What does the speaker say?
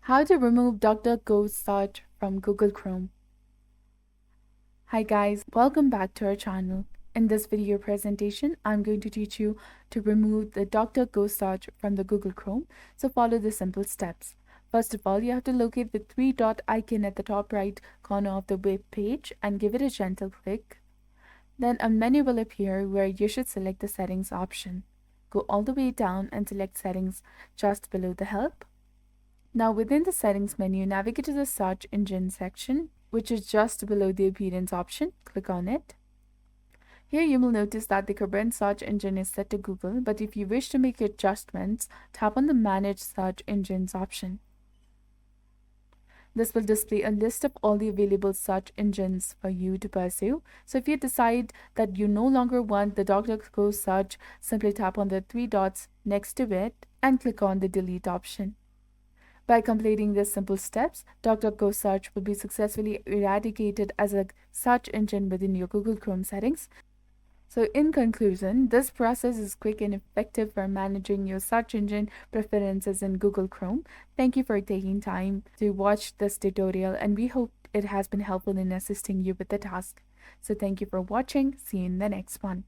How to remove DuckDuckGo search from Google Chrome. Hi guys, welcome back to our channel. In this video presentation, I'm going to teach you to remove the DuckDuckGo search from the Google Chrome. So follow the simple steps. First of all, you have to locate the three dot icon at the top right corner of the web page and give it a gentle click. Then a menu will appear where you should select the settings option. Go all the way down and select settings just below the help. Now within the settings menu, navigate to the search engine section, which is just below the appearance option. Click on it. Here you will notice that the current search engine is set to Google, but if you wish to make adjustments, tap on the Manage Search Engines option. This will display a list of all the available search engines for you to pursue. So if you decide that you no longer want the DuckDuckGo search, simply tap on the three dots next to it and click on the Delete option. By completing these simple steps, DuckDuckGo search will be successfully eradicated as a search engine within your Google Chrome settings. So in conclusion, this process is quick and effective for managing your search engine preferences in Google Chrome. Thank you for taking time to watch this tutorial, and we hope it has been helpful in assisting you with the task. So thank you for watching. See you in the next one.